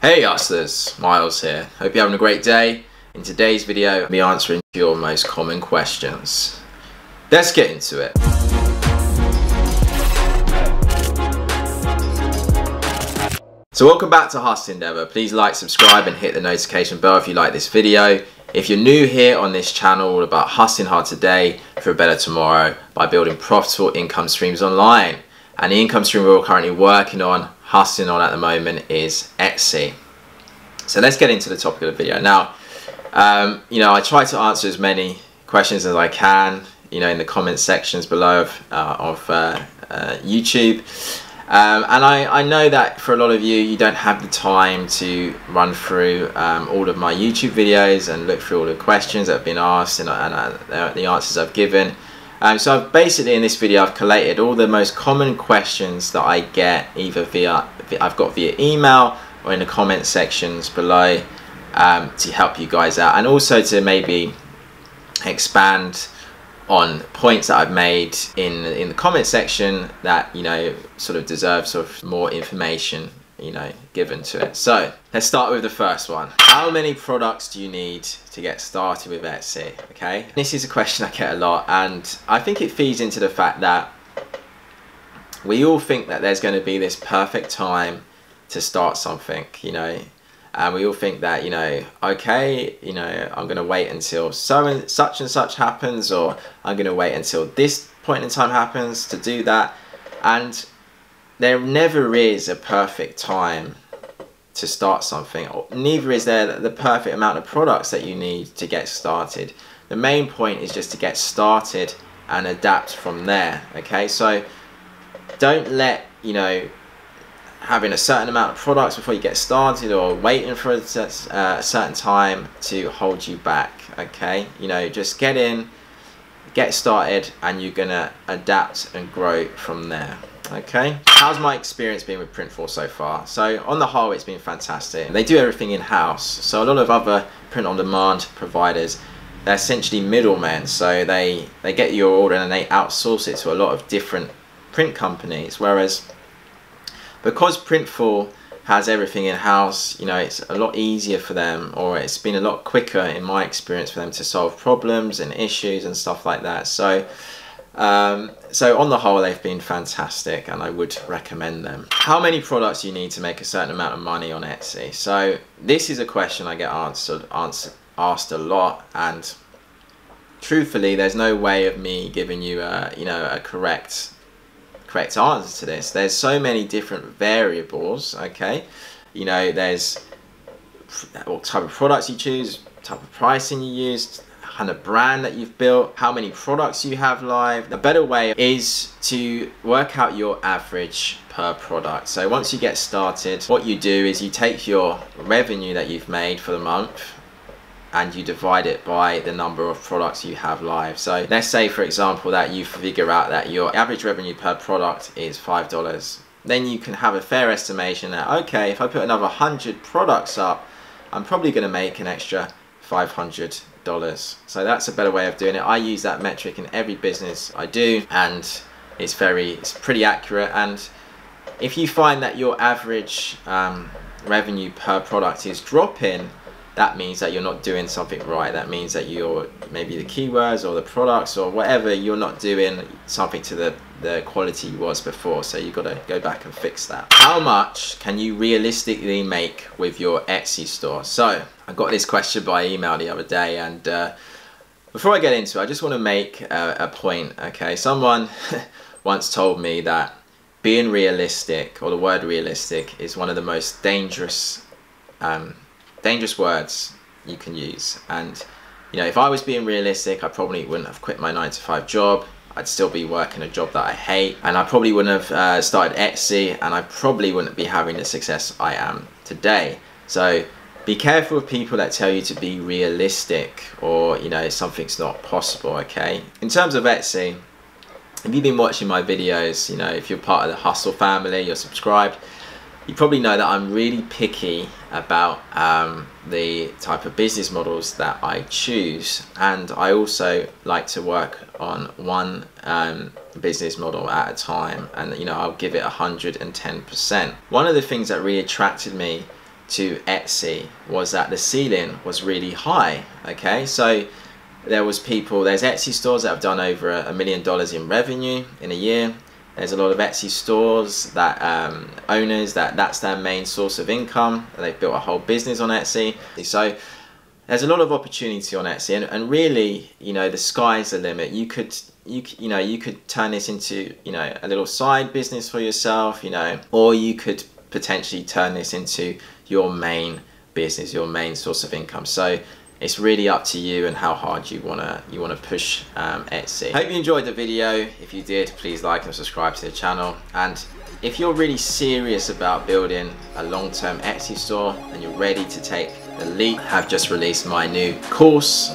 Hey hustlers, Miles here. Hope you're having a great day. In today's video, I'll be answering your most common questions. Let's get into it. So welcome back to Hustle Endeavor. Please like, subscribe and hit the notification bell if you like this video. If you're new here on this channel, all about hustling hard today for a better tomorrow by building profitable income streams online. And the income stream we're currently working on, hustling on at the moment, is Etsy. So let's get into the topic of the video. Now, I try to answer as many questions as I can, in the comment sections below of YouTube. And I know that for a lot of you, you don't have the time to run through all of my YouTube videos and look through all the questions that have been asked and the answers I've given. So I've basically, in this video, I've collated all the most common questions that I get either via email or in the comment sections below to help you guys out, and also to maybe expand on points that I've made in the comment section that sort of deserve sort of more information given to it. So let's start with the first one. How many products do you need to get started with Etsy? Okay, this is a question I get a lot, and I think it feeds into the fact that we all think that there's going to be this perfect time to start something, and we all think that okay, I'm going to wait until such and such happens, or I'm going to wait until this point in time happens to do that. And there never is a perfect time to start something. Neither is there the perfect amount of products that you need to get started. The main point is just to get started and adapt from there. Okay, so don't let having a certain amount of products before you get started, or waiting for a certain time, to hold you back. Okay, just get in, get started, and you're gonna adapt and grow from there. Okay, how's my experience been with Printful so far? So on the whole, it's been fantastic. They do everything in-house. So a lot of other print-on-demand providers, they're essentially middlemen. So they get your order and they outsource it to a lot of different print companies, whereas because Printful has everything in-house, it's a lot easier for them, or it's been a lot quicker in my experience for them to solve problems and issues and stuff like that. So so on the whole, they've been fantastic, and I would recommend them. How many products you need to make a certain amount of money on Etsy? So this is a question I get asked a lot, and truthfully, there's no way of me giving you a correct answer to this. There's so many different variables. Okay, there's what type of products you choose, type of pricing you use, kind of brand that you've built, how many products you have live. The better way is to work out your average per product. So once you get started, what you do is you take your revenue that you've made for the month and you divide it by the number of products you have live. So let's say, for example, that you figure out that your average revenue per product is $5. Then you can have a fair estimation that, okay, if I put another 100 products up, I'm probably going to make an extra $500. So that's a better way of doing it. I use that metric in every business I do, and it's pretty accurate. And if you find that your average revenue per product is dropping, that means that you're not doing something right. That means that maybe the keywords or the products or whatever, you're not doing something to the quality you was before. So you've got to go back and fix that. How much can you realistically make with your Etsy store? So I got this question by email the other day, and before I get into it, I just want to make a point. Okay, someone once told me that being realistic, or the word realistic, is one of the most dangerous words you can use. And if I was being realistic, I probably wouldn't have quit my 9-to-5 job. I'd still be working a job that I hate, and I probably wouldn't have started Etsy, and I probably wouldn't be having the success I am today. So be careful of people that tell you to be realistic, or something's not possible. Okay, in terms of Etsy, if you've been watching my videos, if you're part of the Hustle family, you're subscribed, you probably know that I'm really picky about the type of business models that I choose, and I also like to work on one business model at a time, and I'll give it 110%. One of the things that really attracted me to Etsy was that the ceiling was really high. Okay, so there's Etsy stores that have done over $1 million in revenue in a year. There's a lot of Etsy stores that owners that's their main source of income. They've built a whole business on Etsy. So there's a lot of opportunity on Etsy, and really, you know, the sky's the limit. You could turn this into, you know, a little side business for yourself, you know, or you could potentially turn this into your main business, your main source of income. So it's really up to you and how hard you wanna push Etsy. Hope you enjoyed the video. If you did, please like and subscribe to the channel. And if you're really serious about building a long-term Etsy store and you're ready to take the leap, I have just released my new course,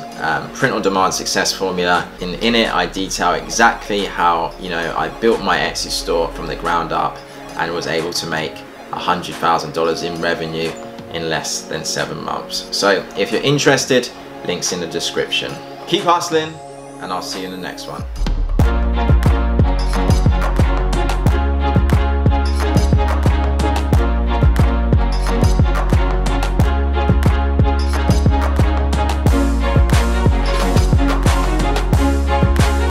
Print on Demand Success Formula. In it, I detail exactly how, you know, I built my Etsy store from the ground up and was able to make $100,000 in revenue in less than 7 months. So if you're interested, links in the description. Keep hustling, and I'll see you in the next one.